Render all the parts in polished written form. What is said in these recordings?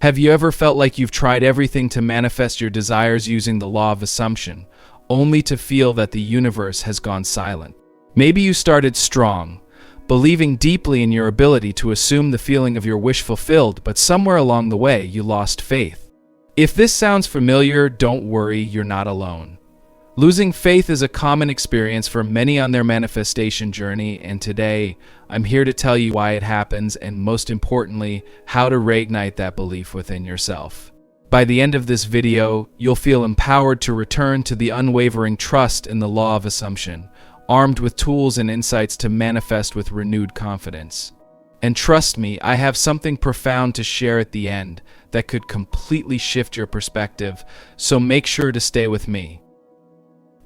Have you ever felt like you've tried everything to manifest your desires using the law of assumption, only to feel that the universe has gone silent? Maybe you started strong, believing deeply in your ability to assume the feeling of your wish fulfilled, but somewhere along the way you lost faith. If this sounds familiar, don't worry, you're not alone. Losing faith is a common experience for many on their manifestation journey, and today I'm here to tell you why it happens and, most importantly, how to reignite that belief within yourself. By the end of this video, you'll feel empowered to return to the unwavering trust in the law of assumption, armed with tools and insights to manifest with renewed confidence. And trust me, I have something profound to share at the end that could completely shift your perspective, so make sure to stay with me.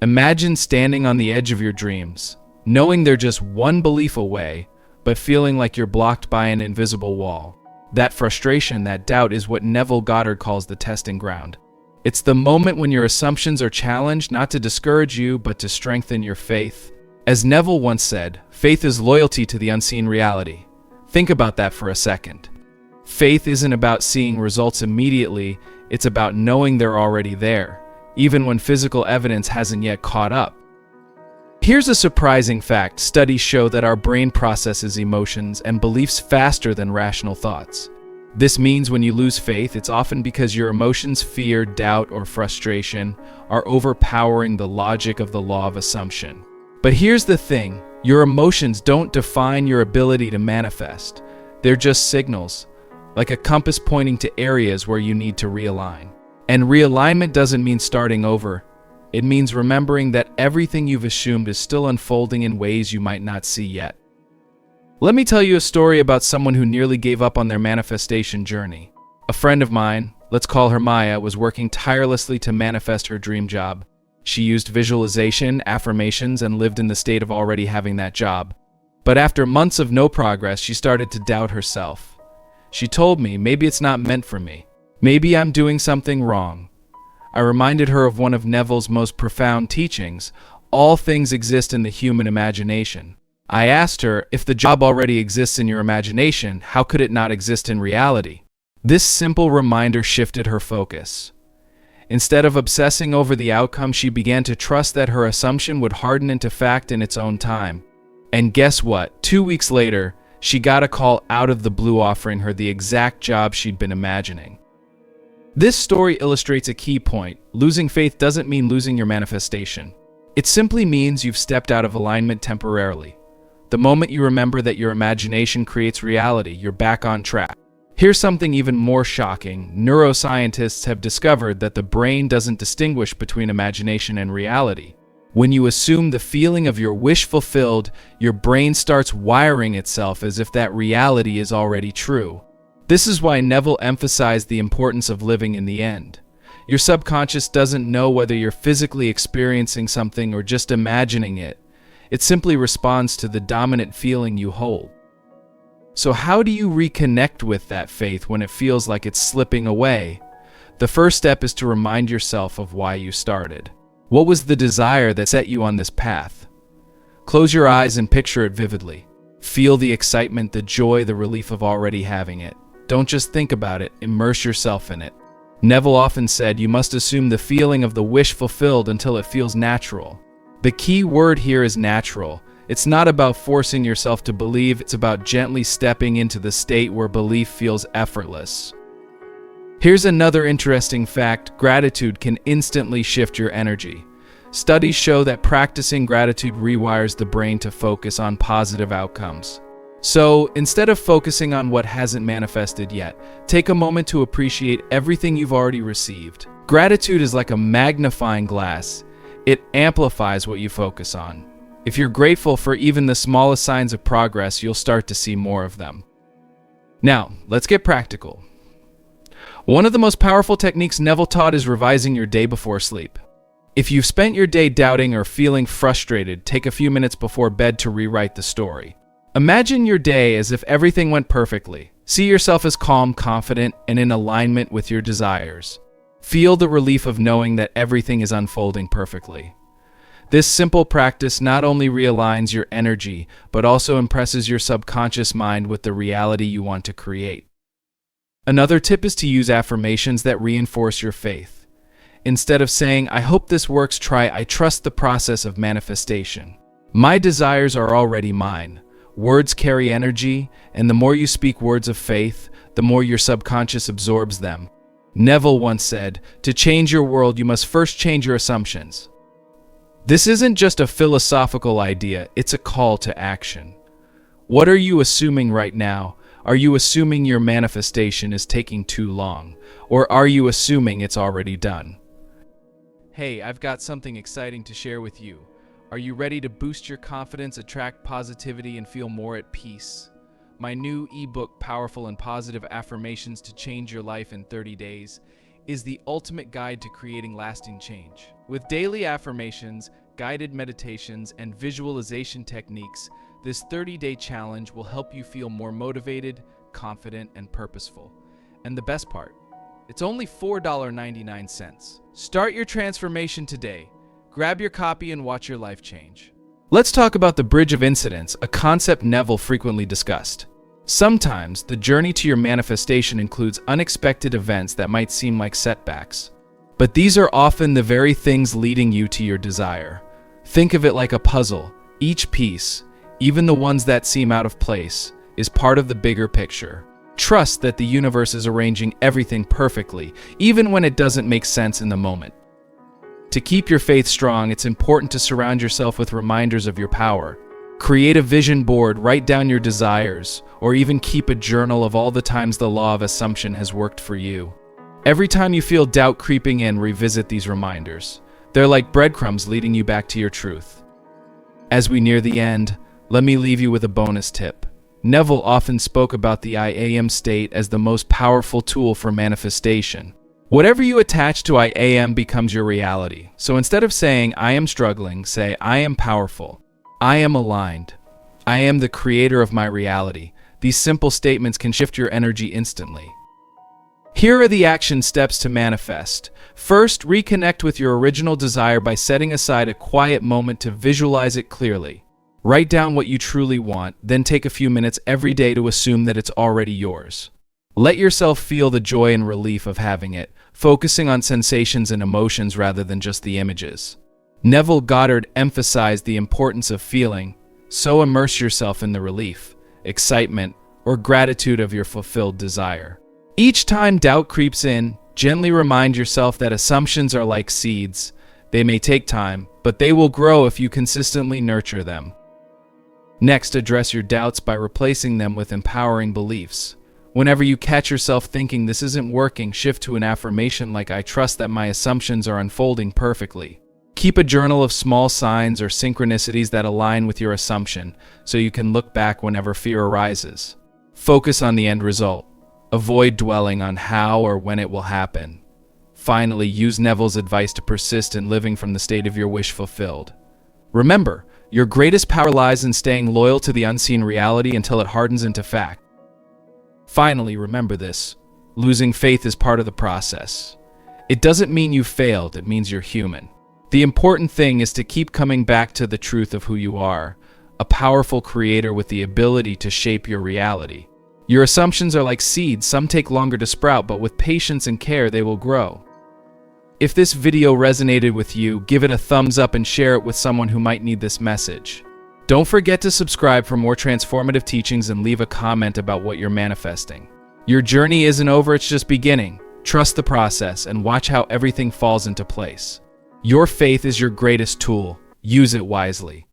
Imagine standing on the edge of your dreams, knowing they're just one belief away, but feeling like you're blocked by an invisible wall. That frustration, that doubt is what Neville Goddard calls the testing ground. It's the moment when your assumptions are challenged, not to discourage you, but to strengthen your faith. As Neville once said, faith is loyalty to the unseen reality. Think about that for a second. Faith isn't about seeing results immediately, it's about knowing they're already there, even when physical evidence hasn't yet caught up. Here's a surprising fact. Studies show that our brain processes emotions and beliefs faster than rational thoughts. This means when you lose faith, it's often because your emotions, fear, doubt, or frustration are overpowering the logic of the law of assumption. But here's the thing, your emotions don't define your ability to manifest. They're just signals, like a compass pointing to areas where you need to realign. And realignment doesn't mean starting over. It means remembering that everything you've assumed is still unfolding in ways you might not see yet. Let me tell you a story about someone who nearly gave up on their manifestation journey. A friend of mine, let's call her Maya, was working tirelessly to manifest her dream job. She used visualization, affirmations, and lived in the state of already having that job. But after months of no progress, she started to doubt herself. She told me, maybe it's not meant for me. Maybe I'm doing something wrong. I reminded her of one of Neville's most profound teachings: all things exist in the human imagination. I asked her, if the job already exists in your imagination, how could it not exist in reality? This simple reminder shifted her focus. Instead of obsessing over the outcome, she began to trust that her assumption would harden into fact in its own time. And guess what? 2 weeks later, she got a call out of the blue offering her the exact job she'd been imagining. This story illustrates a key point. Losing faith doesn't mean losing your manifestation. It simply means you've stepped out of alignment temporarily. The moment you remember that your imagination creates reality, you're back on track. Here's something even more shocking. Neuroscientists have discovered that the brain doesn't distinguish between imagination and reality. When you assume the feeling of your wish fulfilled, your brain starts wiring itself as if that reality is already true. This is why Neville emphasized the importance of living in the end. Your subconscious doesn't know whether you're physically experiencing something or just imagining it. It simply responds to the dominant feeling you hold. So how do you reconnect with that faith when it feels like it's slipping away? The first step is to remind yourself of why you started. What was the desire that set you on this path? Close your eyes and picture it vividly. Feel the excitement, the joy, the relief of already having it. Don't just think about it, immerse yourself in it. Neville often said you must assume the feeling of the wish fulfilled until it feels natural. The key word here is natural. It's not about forcing yourself to believe, it's about gently stepping into the state where belief feels effortless. Here's another interesting fact: gratitude can instantly shift your energy. Studies show that practicing gratitude rewires the brain to focus on positive outcomes. So, instead of focusing on what hasn't manifested yet, take a moment to appreciate everything you've already received. Gratitude is like a magnifying glass. It amplifies what you focus on. If you're grateful for even the smallest signs of progress, you'll start to see more of them. Now, let's get practical. One of the most powerful techniques Neville taught is revising your day before sleep. If you've spent your day doubting or feeling frustrated, take a few minutes before bed to rewrite the story. Imagine your day as if everything went perfectly. See yourself as calm, confident, and in alignment with your desires. Feel the relief of knowing that everything is unfolding perfectly. This simple practice not only realigns your energy, but also impresses your subconscious mind with the reality you want to create. Another tip is to use affirmations that reinforce your faith. Instead of saying, "I hope this works," try, "I trust the process of manifestation. My desires are already mine." Words carry energy, and the more you speak words of faith, the more your subconscious absorbs them. Neville once said, "To change your world, you must first change your assumptions." This isn't just a philosophical idea, it's a call to action. What are you assuming right now? Are you assuming your manifestation is taking too long? Or are you assuming it's already done? Hey, I've got something exciting to share with you. Are you ready to boost your confidence, attract positivity, and feel more at peace? My new ebook, Powerful and Positive Affirmations to Change Your Life in 30 Days, is the ultimate guide to creating lasting change. With daily affirmations, guided meditations, and visualization techniques, this 30-day challenge will help you feel more motivated, confident, and purposeful. And the best part, it's only $4.99. Start your transformation today. Grab your copy and watch your life change. Let's talk about the bridge of incidents, a concept Neville frequently discussed. Sometimes, the journey to your manifestation includes unexpected events that might seem like setbacks. But these are often the very things leading you to your desire. Think of it like a puzzle. Each piece, even the ones that seem out of place, is part of the bigger picture. Trust that the universe is arranging everything perfectly, even when it doesn't make sense in the moment. To keep your faith strong, it's important to surround yourself with reminders of your power. Create a vision board, write down your desires, or even keep a journal of all the times the law of assumption has worked for you. Every time you feel doubt creeping in, revisit these reminders. They're like breadcrumbs leading you back to your truth. As we near the end, let me leave you with a bonus tip. Neville often spoke about the I am state as the most powerful tool for manifestation. Whatever you attach to I am becomes your reality. So instead of saying, "I am struggling," say, "I am powerful. I am aligned. I am the creator of my reality." These simple statements can shift your energy instantly. Here are the action steps to manifest. First, reconnect with your original desire by setting aside a quiet moment to visualize it clearly. Write down what you truly want, then take a few minutes every day to assume that it's already yours. Let yourself feel the joy and relief of having it, focusing on sensations and emotions rather than just the images. Neville Goddard emphasized the importance of feeling, so immerse yourself in the relief, excitement, or gratitude of your fulfilled desire. Each time doubt creeps in, gently remind yourself that assumptions are like seeds. They may take time, but they will grow if you consistently nurture them. Next, address your doubts by replacing them with empowering beliefs. Whenever you catch yourself thinking this isn't working, shift to an affirmation like, "I trust that my assumptions are unfolding perfectly." Keep a journal of small signs or synchronicities that align with your assumption, so you can look back whenever fear arises. Focus on the end result. Avoid dwelling on how or when it will happen. Finally, use Neville's advice to persist in living from the state of your wish fulfilled. Remember, your greatest power lies in staying loyal to the unseen reality until it hardens into fact. Finally, remember this: losing faith is part of the process. It doesn't mean you failed, it means you're human. The important thing is to keep coming back to the truth of who you are, a powerful creator with the ability to shape your reality. Your assumptions are like seeds, some take longer to sprout, but with patience and care they will grow. If this video resonated with you, give it a thumbs up and share it with someone who might need this message. Don't forget to subscribe for more transformative teachings and leave a comment about what you're manifesting. Your journey isn't over, it's just beginning. Trust the process and watch how everything falls into place. Your faith is your greatest tool. Use it wisely.